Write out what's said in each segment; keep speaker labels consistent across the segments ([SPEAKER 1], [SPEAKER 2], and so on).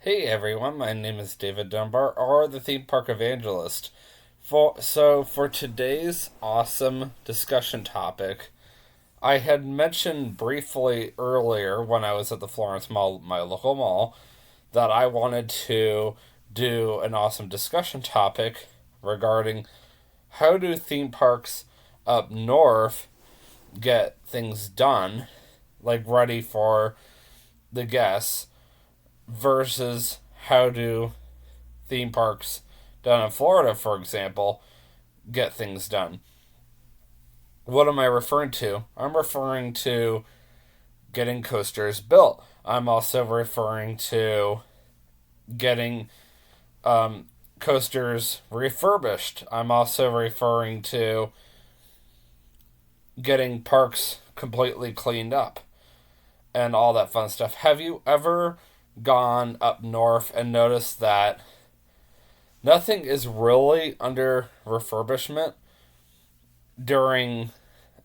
[SPEAKER 1] Hey everyone, my name is David Dunbar, or the Theme Park Evangelist. For today's awesome discussion topic, I had mentioned briefly earlier when I was at the Florence Mall, my local mall, that I wanted to do an awesome discussion topic regarding how do theme parks up north get things done, like ready for the guests, versus how do theme parks down in Florida, for example, get things done. What am I referring to? I'm referring to getting coasters built. I'm also referring to getting coasters refurbished. I'm also referring to getting parks completely cleaned up and all that fun stuff. Have you ever gone up north and noticed that nothing is really under refurbishment during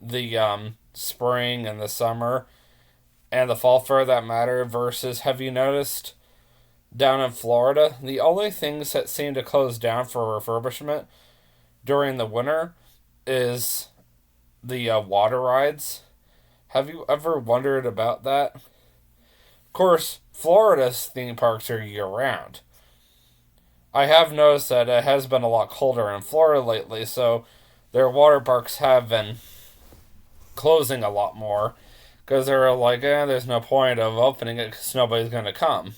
[SPEAKER 1] the spring and the summer and the fall for that matter? Versus, have you noticed down in Florida, the only things that seem to close down for refurbishment during the winter is the water rides? Have you ever wondered about that? Of course, Florida's theme parks are year round. I have noticed that it has been a lot colder in Florida lately, so their water parks have been closing a lot more because they're like, there's no point of opening it because nobody's going to come.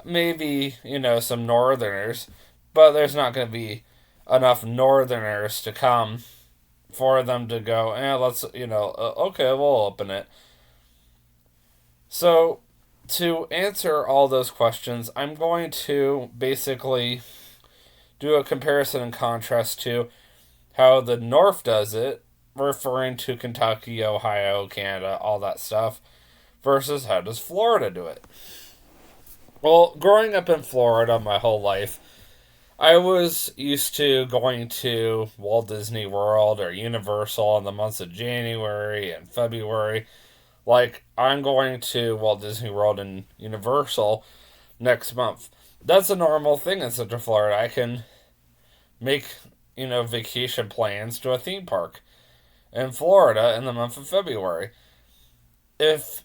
[SPEAKER 1] Maybe, some northerners, but there's not going to be enough northerners to come for them to go, let's, okay, we'll open it. So, to answer all those questions, I'm going to basically do a comparison and contrast to how the North does it, referring to Kentucky, Ohio, Canada, all that stuff, versus how does Florida do it. Well, growing up in Florida my whole life, I was used to going to Walt Disney World or Universal in the months of January and February. Like, I'm going to Walt Disney World and Universal next month. That's a normal thing in Central Florida. I can make, vacation plans to a theme park in Florida in the month of February. If,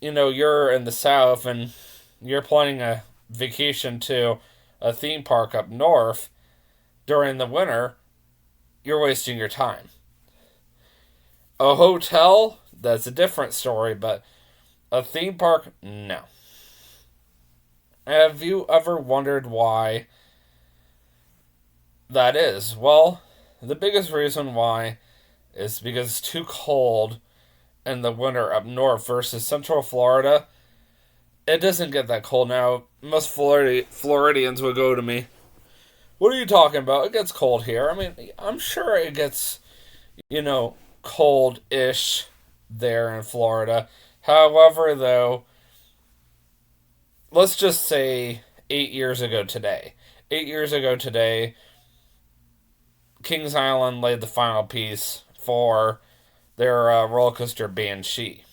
[SPEAKER 1] you're in the South and you're planning a vacation to a theme park up north during the winter, you're wasting your time. A hotel, that's a different story, but a theme park, no. Have you ever wondered why that is? Well, the biggest reason why is because it's too cold in the winter up north versus Central Florida. It doesn't get that cold now. Most Floridians would go to me, what are you talking about? It gets cold here. I mean, I'm sure it gets, cold ish there in Florida. However, though, let's just say 8 years ago today. 8 years ago today, Kings Island laid the final piece for their roller coaster Banshee.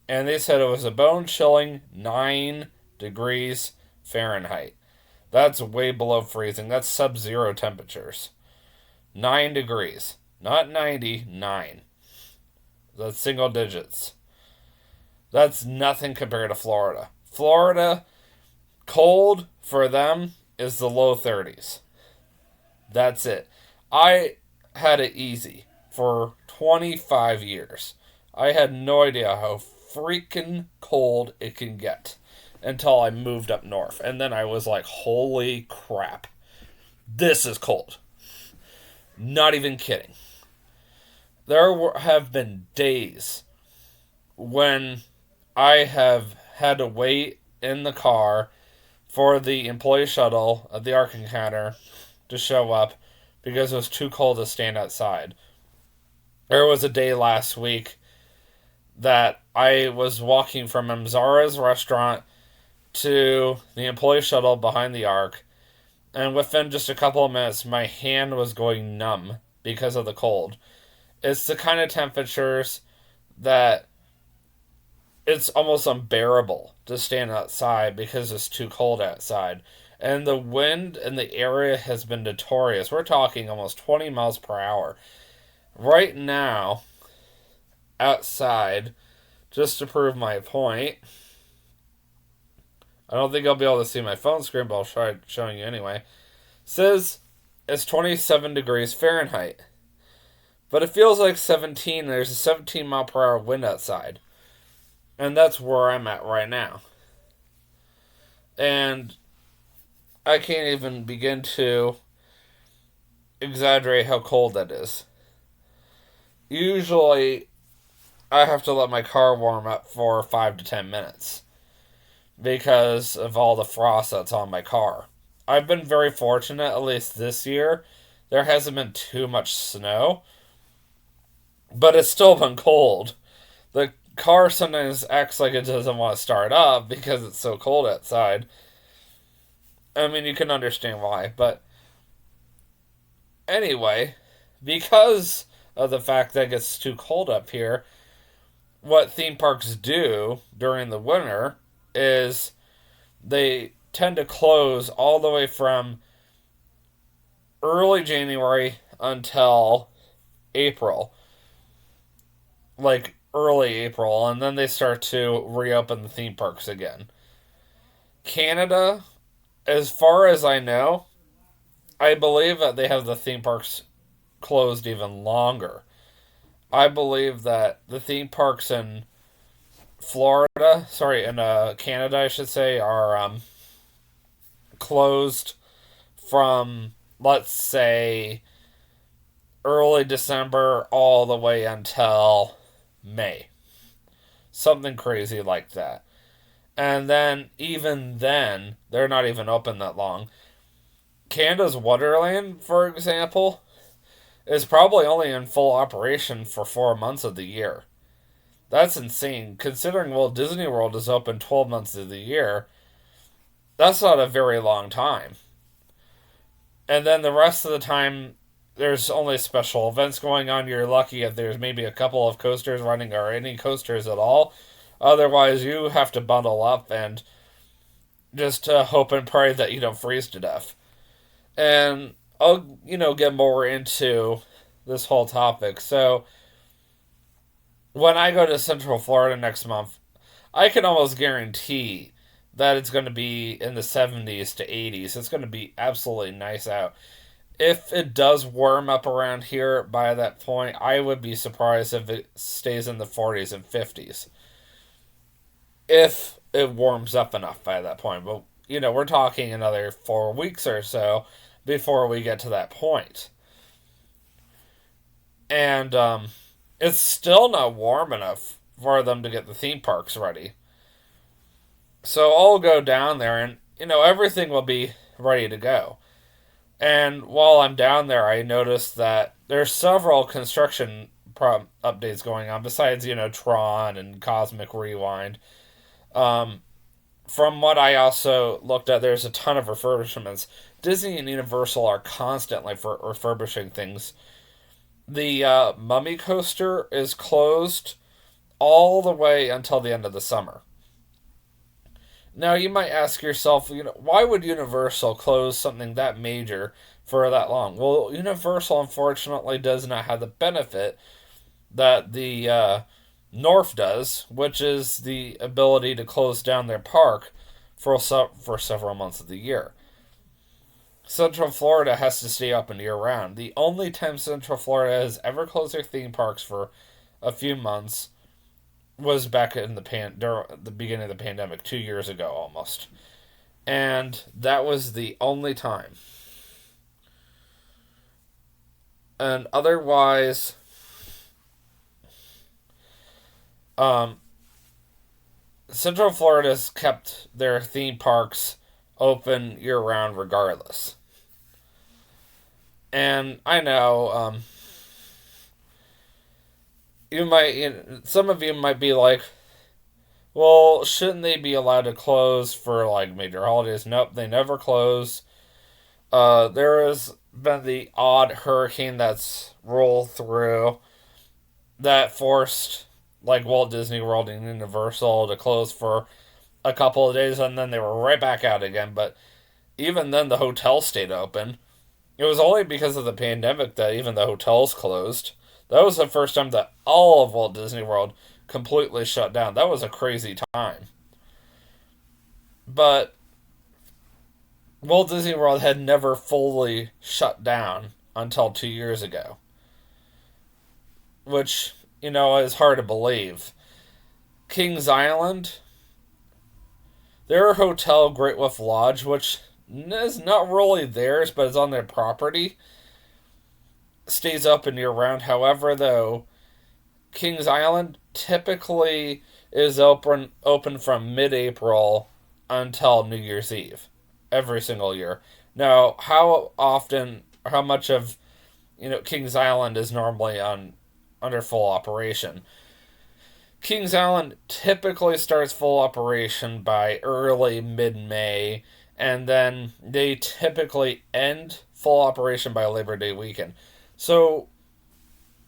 [SPEAKER 1] And they said it was a bone chilling 9 degrees Fahrenheit. That's way below freezing. That's sub zero temperatures. 9 degrees. Not 90, 9. That's single digits. That's nothing compared to Florida. Florida, cold for them is the low 30s. That's it. I had it easy for 25 years. I had no idea how freaking cold it can get until I moved up north. And then I was like, holy crap. This is cold. Not even kidding. There have been days when I have had to wait in the car for the employee shuttle at the Ark Encounter to show up because it was too cold to stand outside. There was a day last week that I was walking from Mzara's restaurant to the employee shuttle behind the Ark, and within just a couple of minutes, my hand was going numb because of the cold. It's the kind of temperatures that it's almost unbearable to stand outside because it's too cold outside. And the wind in the area has been notorious. We're talking almost 20 miles per hour. Right now, outside, just to prove my point, I don't think I'll be able to see my phone screen, but I'll try showing you anyway. It says it's 27 degrees Fahrenheit. But it feels like 17. There's a 17 mile per hour wind outside. And that's where I'm at right now. And I can't even begin to exaggerate how cold that is. Usually, I have to let my car warm up for 5 to 10 minutes because of all the frost that's on my car. I've been very fortunate, at least this year. There hasn't been too much snow, but it's still been cold. The car sometimes acts like it doesn't want to start up because it's so cold outside. I mean, you can understand why, but anyway, because of the fact that it gets too cold up here, what theme parks do during the winter is they tend to close all the way from early January until April. Like early April, and then they start to reopen the theme parks again. Canada, as far as I know, I believe that they have the theme parks closed even longer. I believe that the theme parks in Canada, I should say, are closed from, let's say, early December all the way until May. Something crazy like that. And then, even then, they're not even open that long. Canada's Wonderland, for example, is probably only in full operation for 4 months of the year. That's insane. Considering Walt Disney World is open 12 months of the year, that's not a very long time. And then the rest of the time, there's only special events going on. You're lucky if there's maybe a couple of coasters running or any coasters at all. Otherwise, you have to bundle up and just hope and pray that you don't freeze to death. And I'll, get more into this whole topic. So, when I go to Central Florida next month, I can almost guarantee that it's going to be in the 70s to 80s. It's going to be absolutely nice out. If it does warm up around here by that point, I would be surprised if it stays in the 40s and 50s. If it warms up enough by that point. But, we're talking another 4 weeks or so before we get to that point. And it's still not warm enough for them to get the theme parks ready. So I'll go down there and, everything will be ready to go. And while I'm down there, I noticed that there's several construction updates going on besides, Tron and Cosmic Rewind. From what I also looked at, there's a ton of refurbishments. Disney and Universal are constantly refurbishing things. The Mummy Coaster is closed all the way until the end of the summer. Now, you might ask yourself, why would Universal close something that major for that long? Well, Universal, unfortunately, does not have the benefit that the North does, which is the ability to close down their park for several months of the year. Central Florida has to stay open year-round. The only time Central Florida has ever closed their theme parks for a few months was back in the beginning of the pandemic, 2 years ago almost. And that was the only time. And otherwise, Central Florida's kept their theme parks open year-round regardless. And I know, some of you might be like, well, shouldn't they be allowed to close for major holidays? Nope, they never close. There has been the odd hurricane that's rolled through that forced like Walt Disney World and Universal, to close for a couple of days, and then they were right back out again. But even then, the hotel stayed open. It was only because of the pandemic that even the hotels closed. That was the first time that all of Walt Disney World completely shut down. That was a crazy time. But Walt Disney World had never fully shut down until 2 years ago, which, is hard to believe. Kings Island, their hotel, Great Wolf Lodge, which is not really theirs, but it's on their property, stays open year round. However, though, Kings Island typically is open from mid-April until New Year's Eve, every single year. Now, how much of Kings Island is normally under full operation? Kings Island typically starts full operation by early mid-May, and then they typically end full operation by Labor Day weekend. So,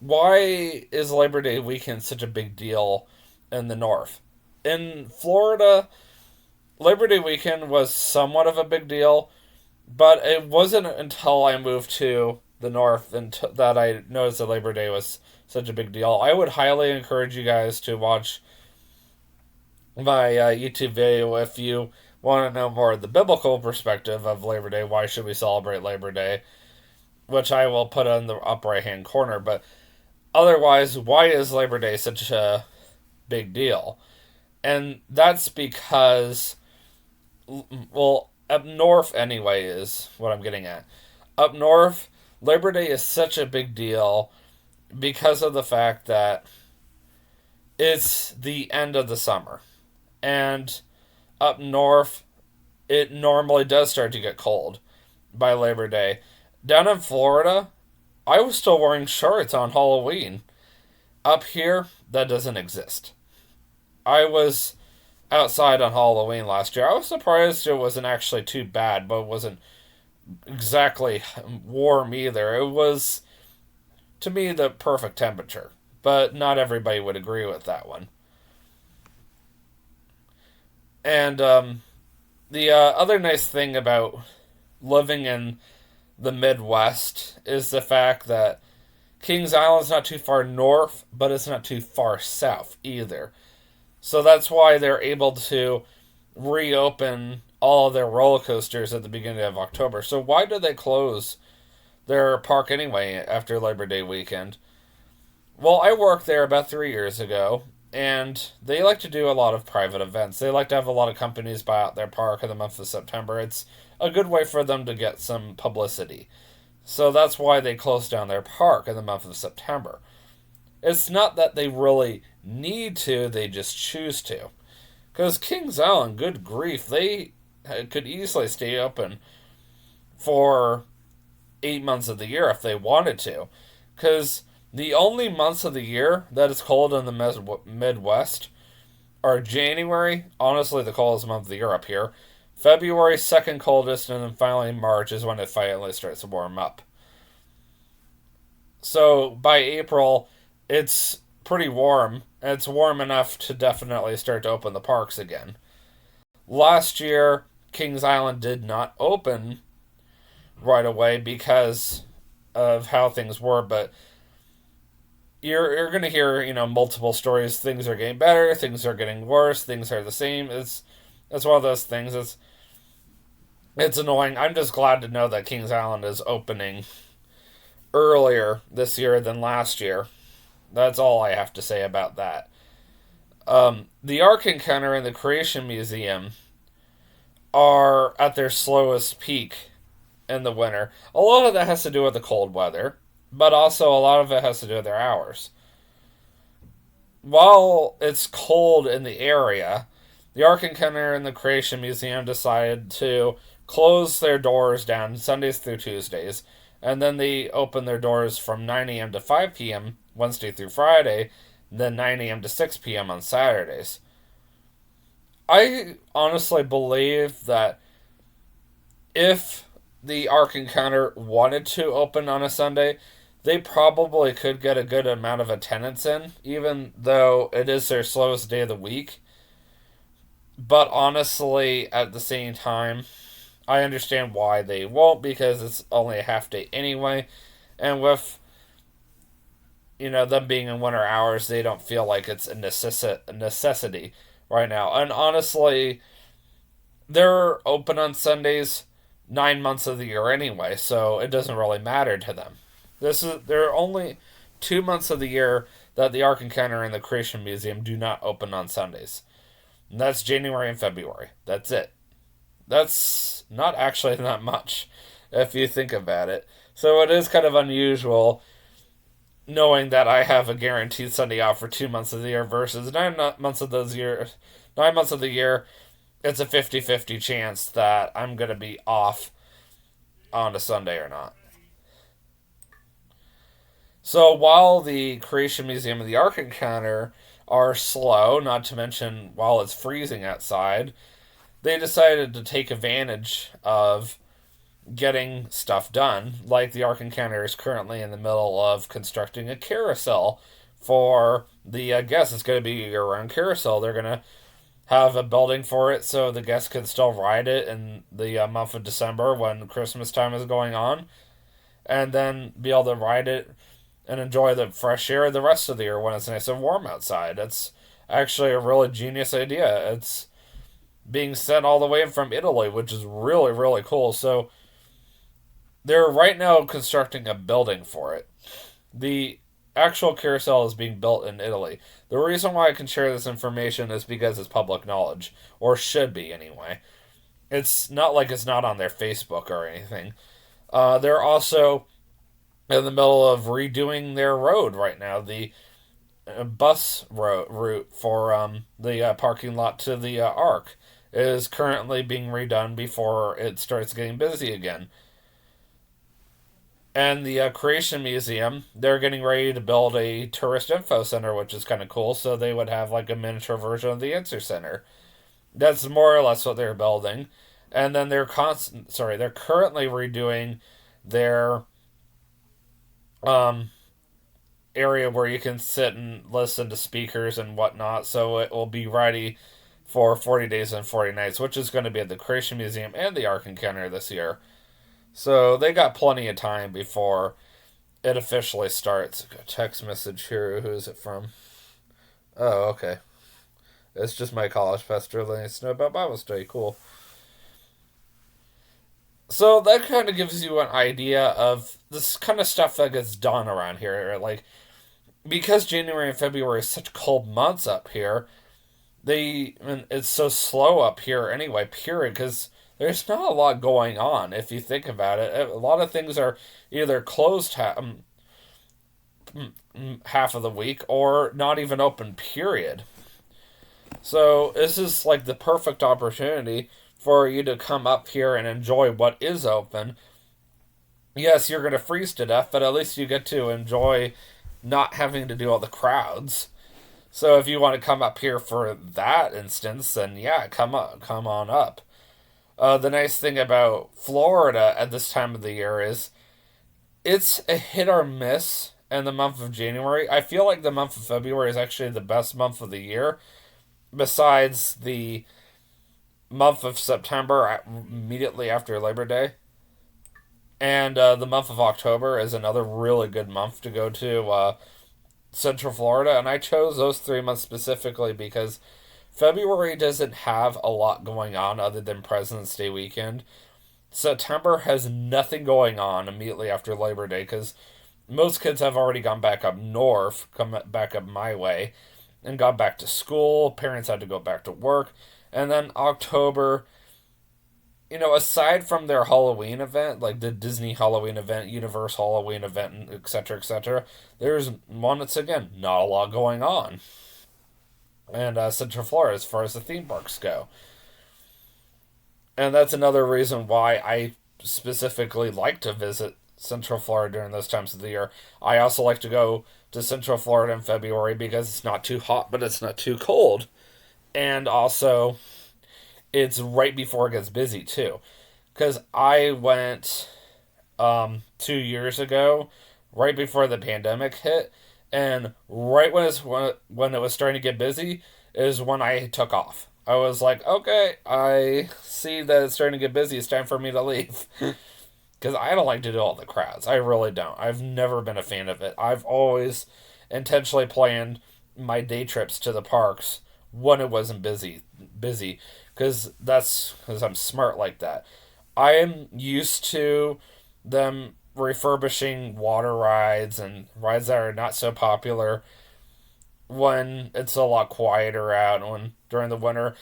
[SPEAKER 1] why is Labor Day weekend such a big deal in the North? In Florida, Labor Day weekend was somewhat of a big deal, but it wasn't until I moved to the North that I noticed that Labor Day was such a big deal. I would highly encourage you guys to watch my YouTube video if you want to know more of the biblical perspective of Labor Day. Why should we celebrate Labor Day? Which I will put in the up right hand corner. But otherwise, why is Labor Day such a big deal? And that's because, well, up north anyway is what I'm getting at. Up north, Labor Day is such a big deal because of the fact that it's the end of the summer. And up north, it normally does start to get cold by Labor Day. Down in Florida, I was still wearing shorts on Halloween. Up here, that doesn't exist. I was outside on Halloween last year. I was surprised it wasn't actually too bad, but it wasn't exactly warm either. It was, to me, the perfect temperature. But not everybody would agree with that one. And the other nice thing about living in the Midwest is the fact that Kings Island's not too far north, but it's not too far south either. So that's why they're able to reopen all of their roller coasters at the beginning of October. So why do they close their park anyway after Labor Day weekend? Well, I worked there about 3 years ago, and they like to do a lot of private events. They like to have a lot of companies buy out their park in the month of September. It's a good way for them to get some publicity. So that's why they close down their park in the month of September. It's not that they really need to, they just choose to. Because Kings Island, good grief, they could easily stay open for 8 months of the year if they wanted to. Because the only months of the year that is cold in the Midwest are January, honestly the coldest month of the year up here, February, second coldest, and then finally March is when it finally starts to warm up. So by April, it's pretty warm. And it's warm enough to definitely start to open the parks again. Last year, Kings Island did not open right away because of how things were, but you're going to hear, multiple stories. Things are getting better, things are getting worse, things are the same. It's one of those things. It's annoying. I'm just glad to know that Kings Island is opening earlier this year than last year. That's all I have to say about that. The Ark Encounter and the Creation Museum are at their slowest peak in the winter. A lot of that has to do with the cold weather, but also a lot of it has to do with their hours. While it's cold in the area, the Ark Encounter and the Creation Museum decided to close their doors down Sundays through Tuesdays, and then they open their doors from 9 a.m. to 5 p.m. Wednesday through Friday, then 9 a.m. to 6 p.m. on Saturdays. I honestly believe that if the Ark Encounter wanted to open on a Sunday, they probably could get a good amount of attendance in, even though it is their slowest day of the week. But honestly, at the same time, I understand why they won't because it's only a half day anyway. And with them being in winter hours, they don't feel like it's a necessity right now. And honestly, they're open on Sundays 9 months of the year anyway, so it doesn't really matter to them. There are only 2 months of the year that the Ark Encounter and the Creation Museum do not open on Sundays. And that's January and February. That's it. That's not actually that much if you think about it. So it is kind of unusual knowing that I have a guaranteed Sunday off for 2 months of the year versus 9 months of those years. 9 months of the year, it's a 50-50 chance that I'm going to be off on a Sunday or not. So while the Creation Museum and the Ark Encounter are slow, not to mention while it's freezing outside, they decided to take advantage of getting stuff done. Like the Ark Encounter is currently in the middle of constructing a carousel for the guests. It's going to be a year-round carousel. They're going to have a building for it so the guests can still ride it in the month of December when Christmas time is going on, and then be able to ride it and enjoy the fresh air the rest of the year when it's nice and warm outside. It's actually a really genius idea. It's being sent all the way from Italy, which is really, really cool. So they're right now constructing a building for it. The actual carousel is being built in Italy. The reason why I can share this information is because it's public knowledge, or should be anyway. It's not like it's not on their Facebook or anything. They're also in the middle of redoing their road right now. The bus route for the parking lot to the Ark is currently being redone before it starts getting busy again. And the Creation Museum, they're getting ready to build a tourist info center, which is kind of cool. So they would have like a miniature version of the Answer Center. That's more or less what they're building. And then they're currently redoing their um, area where you can sit and listen to speakers and whatnot. So it will be ready for 40 Days and 40 Nights, which is going to be at the Creation Museum and the Ark Encounter this year. So they got plenty of time before it officially starts. A text message here. Who is it from? Oh, okay. It's just my college pastor letting us know about Bible study. Cool. So that kind of gives you an idea of this kind of stuff that gets done around here. Like, because January and February is such cold months up here, it's so slow up here anyway, period, because there's not a lot going on if you think about it. A lot of things are either closed half of the week or not even open, period. So this is like the perfect opportunity for you to come up here and enjoy what is open. Yes, you're going to freeze to death, but at least you get to enjoy not having to do all the crowds. So if you want to come up here for that instance, then yeah, come on up. The nice thing about Florida at this time of the year is it's a hit or miss in the month of January. I feel like the month of February is actually the best month of the year, besides the month of September immediately after Labor Day. And the month of October is another really good month to go to Central Florida. And I chose those 3 months specifically because February doesn't have a lot going on other than President's Day weekend. September has nothing going on immediately after Labor Day because most kids have already gone back up north, come back up my way, and gone back to school. Parents had to go back to work. And then October, aside from their Halloween event, like the Disney Halloween event, Universal Halloween event, etc., there's, once again, not a lot going on. And Central Florida as far as the theme parks go. And that's another reason why I specifically like to visit Central Florida during those times of the year. I also like to go to Central Florida in February because it's not too hot, but it's not too cold. And also, it's right before it gets busy, too. Because I went 2 years ago right before the pandemic hit, and right when it was starting to get busy is when I took off. I was like, okay, I see that it's starting to get busy. It's time for me to leave. Because I don't like to do all the crowds. I really don't. I've never been a fan of it. I've always intentionally planned my day trips to the parks when it wasn't busy, because I'm smart like that. I am used to them refurbishing water rides and rides that are not so popular when it's a lot quieter out when during the winter.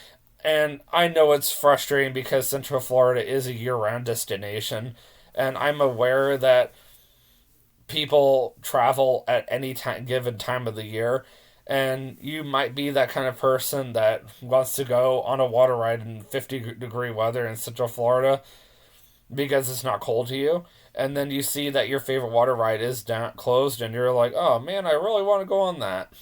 [SPEAKER 1] And I know it's frustrating because Central Florida is a year-round destination, and I'm aware that people travel at any time given time of the year, and you might be that kind of person that wants to go on a water ride in 50-degree weather in Central Florida because it's not cold to you, and then you see that your favorite water ride is closed, and you're like, oh man, I really want to go on that.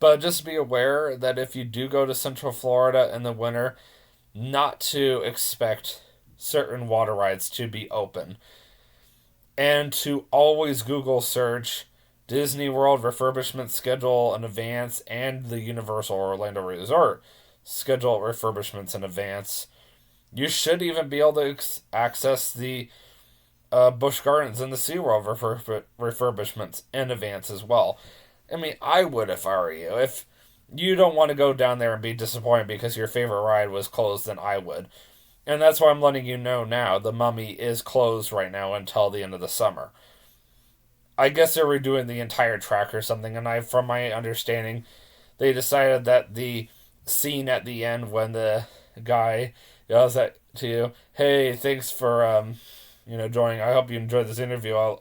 [SPEAKER 1] But just be aware that if you do go to Central Florida in the winter, not to expect certain water rides to be open. And to always Google search Disney World refurbishment schedule in advance and the Universal Orlando Resort schedule refurbishments in advance. You should even be able to access the Busch Gardens and the SeaWorld refurbishments in advance as well. I mean, I would if I were you. If you don't want to go down there and be disappointed because your favorite ride was closed, then I would. And that's why I'm letting you know now. The Mummy is closed right now until the end of the summer. I guess they're redoing the entire track or something, and from my understanding, they decided that the scene at the end when the guy yells at to you, "Hey, thanks for joining. I hope you enjoyed this interview."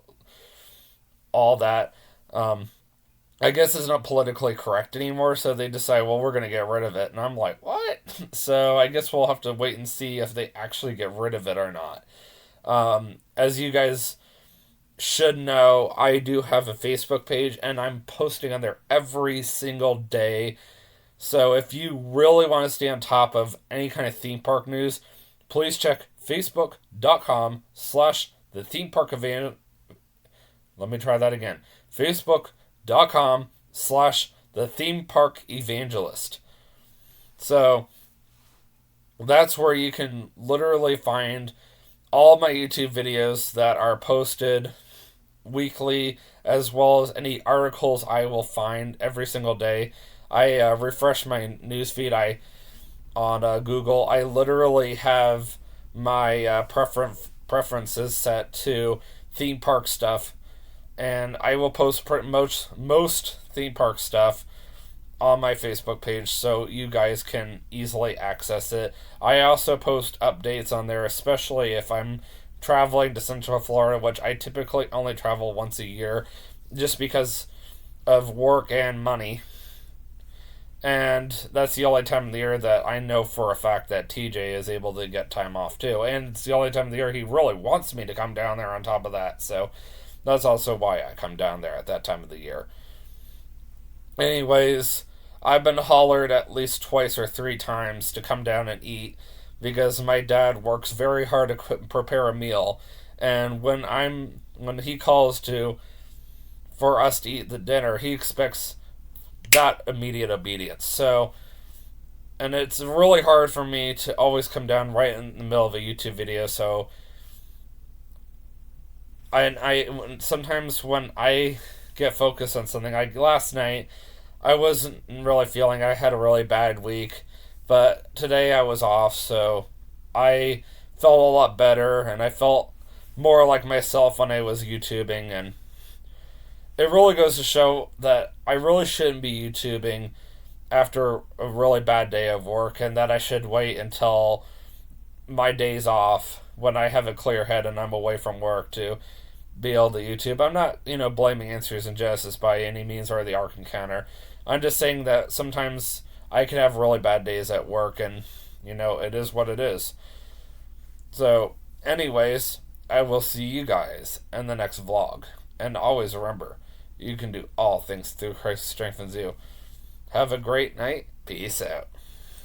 [SPEAKER 1] All that. I guess it's not politically correct anymore, so they decide, well, we're going to get rid of it. And I'm like, what? So I guess we'll have to wait and see if they actually get rid of it or not. As you guys should know, I do have a Facebook page, and I'm posting on there every single day. So if you really want to stay on top of any kind of theme park news, please check facebook.com/the theme park event. Let me try that again. Facebook.com/the theme park evangelist. So that's where you can literally find all my YouTube videos that are posted weekly, as well as any articles I will find every single day. I refresh my newsfeed on Google. I literally have my preferences set to theme park stuff, and I will post most theme park stuff on my Facebook page so you guys can easily access it. I also post updates on there, especially if I'm traveling to Central Florida, which I typically only travel once a year just because of work and money. And that's the only time of the year that I know for a fact that TJ is able to get time off too. And it's the only time of the year he really wants me to come down there on top of that. So that's also why I come down there at that time of the year. Anyways, I've been hollered at least twice or three times to come down and eat because my dad works very hard to prepare a meal. And when he calls for us to eat the dinner, he expects that immediate obedience. So, and it's really hard for me to always come down right in the middle of a YouTube video. So, I sometimes when I get focused on something, like last night, I wasn't really feeling. I had a really bad week, but today I was off, so I felt a lot better, and I felt more like myself when I was YouTubing, and it really goes to show that I really shouldn't be YouTubing after a really bad day of work, and that I should wait until my days off when I have a clear head and I'm away from work to be able to YouTube. I'm not, blaming Answers in Genesis by any means or the Ark Encounter. I'm just saying that sometimes I can have really bad days at work, and, it is what it is. So, anyways, I will see you guys in the next vlog. And always remember, you can do all things through Christ who strengthens you. Have a great night. Peace out.